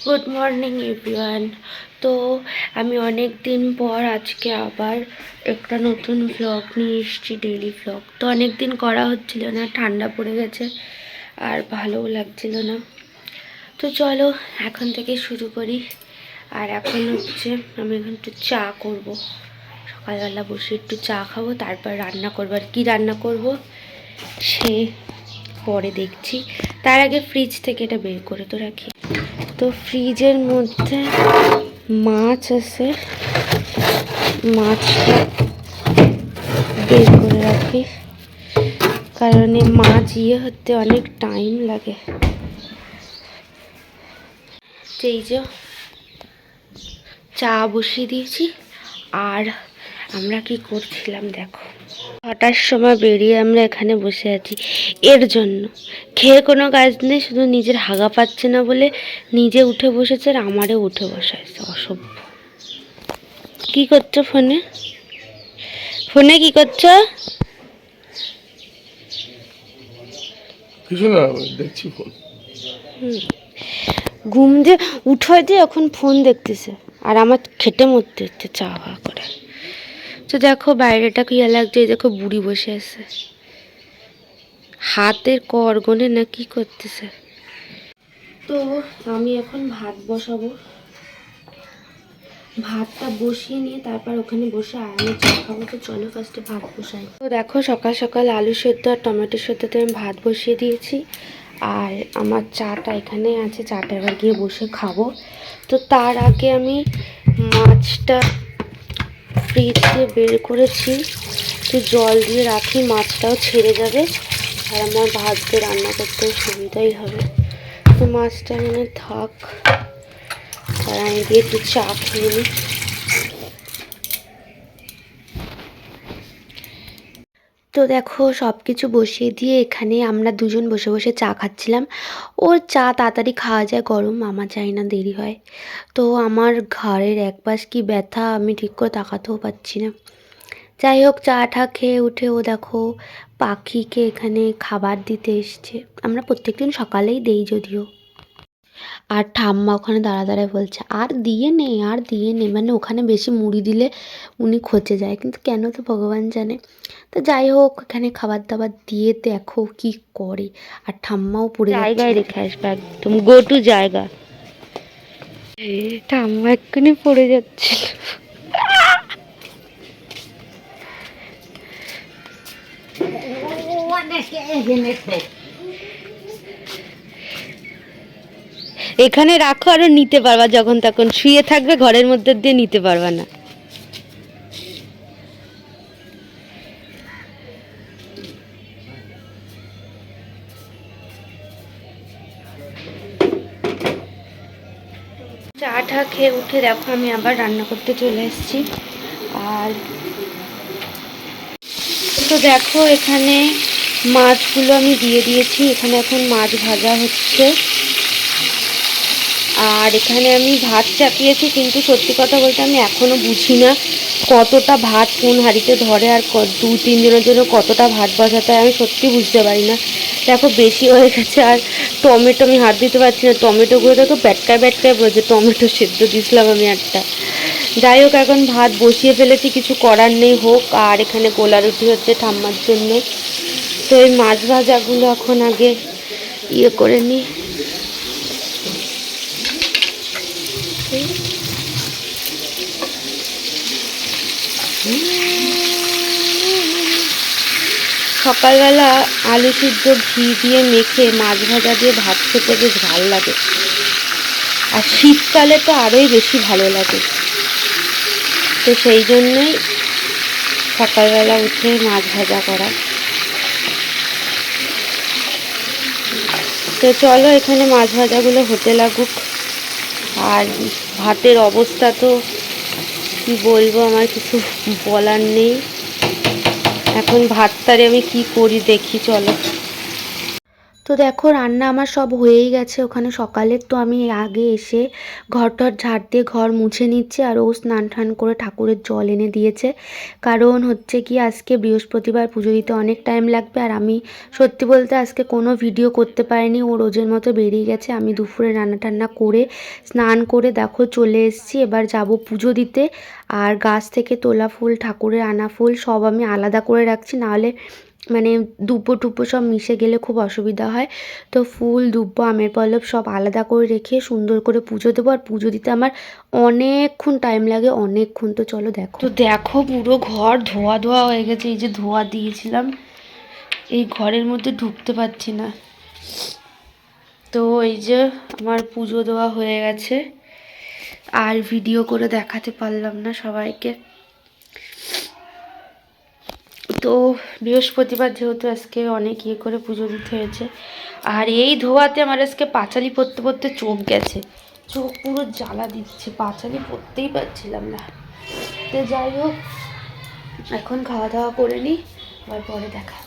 Good morning everyone. তো আমি অনেক দিন পর আজকে আবার একটা নতুন ভ্লগ নিয়ে এসেছি, ডেইলি ভ্লগ। তো অনেক দিন করা হচ্ছিল না, ঠান্ডা পড়ে গেছে আর ভালোও লাগছিল না। তো চলো এখন থেকে শুরু করি। আর এখন হচ্ছে আমি এখন একটু চা করব, সকালবেলা বসে একটু চা খাবো, তারপর রান্না করবো। আর কী রান্না করব সে পরে দেখছি। তার আগে ফ্রিজ থেকে এটা বের করে তো রাখি। তো ফ্রিজের মধ্যে মাছ আছে, মাছটা বের করে রাখি, কারণ এই মাছ হতে অনেক টাইম লাগে। এই যে চা বসিয়ে দিয়েছি। আর আমরা কি করছিলাম দেখো, 6টার সময় বেরিয়ে আমরা এখানে বসে আছি এর জন্য। খেয়ে কোনো কাজ নেই, শুধু নিজের হাগা পাচ্ছে না বলে নিজে উঠে বসেছে আর আমারও উঠে বসাইছে, অসভ্য। কি করছো ফোনে? ফোনে কি করছো? কিছু না, দেখছি ফোন। ঘুম দিয়ে উঠে দিয়ে এখন ফোন দেখতেছে আর আমার খেটে মরতে হচ্ছে চা হওয়া করে। তো দেখো বাইরেটা কি লাগছে, দেখো বুড়ি বসে আছে, হাতের করগনে না কি করতেছে। তো আমি এখন ভাত বসাবো, ভাতটা বসিয়ে নিয়ে তারপর ওখানে বসে আরামে চা খাবো। তো চলো ফার্স্টে ভাত বসাই। তো দেখো সকাল সকাল আলু সেদ্ধ আর টমেটো সেদ্ধতে আমি ভাত বসিয়ে দিয়েছি। আর আমার চাটা এখানে আছে, চাটা এবার গিয়ে বসে খাবো। তো তার আগে আমি মাছটা ফ্রিজ দিয়ে বের করেছি, তো জল দিয়ে রাখি, মাছটাও ছেড়ে যাবে আর আমার ভাত দিয়ে রান্না করতে সুবিধাই হবে। তো মাছটা এখানে থাক, আর আমি দিয়ে একটু চা খেয়ে নিই। তো দেখো সব কিছু বসিয়ে দিয়ে এখানে আমরা দুজন বসে বসে চা খাচ্ছিলাম। ওর চা তাড়াতাড়ি খাওয়া যায়, গরম, আমার চাই না দেরি হয়। তো আমার ঘাড়ের এক পাশ কি ব্যথা, আমি ঠিক করে তাকাতেও পাচ্ছি না। যাই হোক, চা টা খেয়ে উঠে ও দেখো পাখিকে এখানে খাবার দিতে এসছে। আমরা প্রত্যেকদিন সকালেই দেই যদিও। আর ঠাম্মা ওখানে দাঁড়া দাঁড়ায় বলছে আর দিয়ে নে, আর দিয়ে নে, মানে ওখানে বেশি মুড়ি দিলে উনি খচে যায়, কিন্তু কেন তো ভগবান জানে। তো যাই হোক, এখানে খাবার দাবার দিয়ে দেখো কি করে। আর ঠাম্মাও পড়ে জায়গায় রেখে আসবে, একদম গো টু জায়গা। ঠাম্মা এক্ষুনি পড়ে যাচ্ছিল। এখানে রাখো, আরো নিতে পারবা, যখন তখন শুয়ে থাকবে ঘরের মধ্যে দিয়ে নিতে পারবা না। চা টা খেয়ে উঠে দেখো আমি আবার রান্না করতে চলে এসেছি। আর তো দেখো এখানে মাছগুলো আমি দিয়ে দিয়েছি, এখানে এখন মাছ ভাজা হচ্ছে। আর এখানে আমি ভাত চাপিয়েছি, কিন্তু সত্যি কথা বলতে আমি এখনও বুঝি না কতটা ভাত কোন হাঁড়িতে ধরে, আর 2-3 জনের জন্য কতটা ভাত বসাতে হয় আমি সত্যি বুঝতে পারি না। দেখো বেশি হয়ে গেছে। আর টমেটো আমি হাত দিতে পারছি না, টমেটোগুলো দেখো ব্যাটকায় ব্যাটকায় বলছে, টমেটো সেদ্ধ দিয়েছিলাম আমি একটা। যাই হোক, এখন ভাত বসিয়ে ফেলেছি, কিছু করার নেই, হোক। আর এখানে গোলা রুটি হচ্ছে ঠাম্মার জন্য। তো এই মাছ ভাজাগুলো এখন আগে করে নিই। সকালবেলা আলু সিদ্ধ ঘি দিয়ে মেখে মাছ ভাজা দিয়ে ভাত খেতে বেশ ভালো লাগে, আর শীতকালে তো আরোই বেশি ভালো লাগে। তো সেই জন্যই সকালবেলা উঠে মাছ ভাজা করা। তো চলো এখানে মাছ ভাজাগুলো হতে লাগুক। আর ভাতের অবস্থা তো কি বলবো, আমার কিছু বলার নেই। এখন ভাতটারে আমি কি করি দেখি চলো। তো দেখো রান্না আমার সব হয়েই গেছে ওখানে সকালের। তো আমি আগে এসে ঘর টর ঝাড় দিয়ে ঘর মুছে নিচ্ছি, আর ও স্নান টান করে ঠাকুরের জল এনে দিয়েছে। কারণ হচ্ছে কি আজকে বৃহস্পতিবার, পুজো দিতে অনেক টাইম লাগবে, আর আমি সত্যি বলতে আজকে কোনো ভিডিও করতে পারিনি। ও রোজের মতো বেরিয়ে গেছে। আমি দুপুরে রান্না টান্না করে স্নান করে দেখো চলে এসেছি। এবার যাব পুজো দিতে। আর গাছ থেকে তোলা ফুল, ঠাকুরের আনা ফুল সব আমি আলাদা করে রাখছি, নাহলে মানে দুব্বো টুব্বো সব মিশে গেলে খুব অসুবিধা হয়। তো ফুল, দুব্বো, আমের পল্লব সব আলাদা করে রেখে সুন্দর করে পুজো দেবো। আর পুজো দিতে আমার অনেকক্ষণ টাইম লাগে, অনেকক্ষণ। তো চলো দেখো। তো দেখো পুরো ঘর ধোয়া ধোয়া হয়ে গেছে। এই যে ধোয়া দিয়েছিলাম, এই ঘরের মধ্যে ঢুকতে পারছি না। তো এই যে আমার পুজো দেওয়া হয়ে গেছে, আর ভিডিও করে দেখাতে পারলাম না সবাইকে। তো বৃহস্পতিবার যেহেতু আজকে অনেক ইয়ে করে পুজো দিতে হয়েছে। আর এই ধোয়াতে আমার আজকে পাঁচালি পরতে পরতে চোখ গেছে, চোখ পুরো জ্বালা দিচ্ছে, পাঁচালি পরতেই পারছিলাম না। তো যাই হোক, এখন খাওয়া দাওয়া করে নিই, আবার পরে দেখা।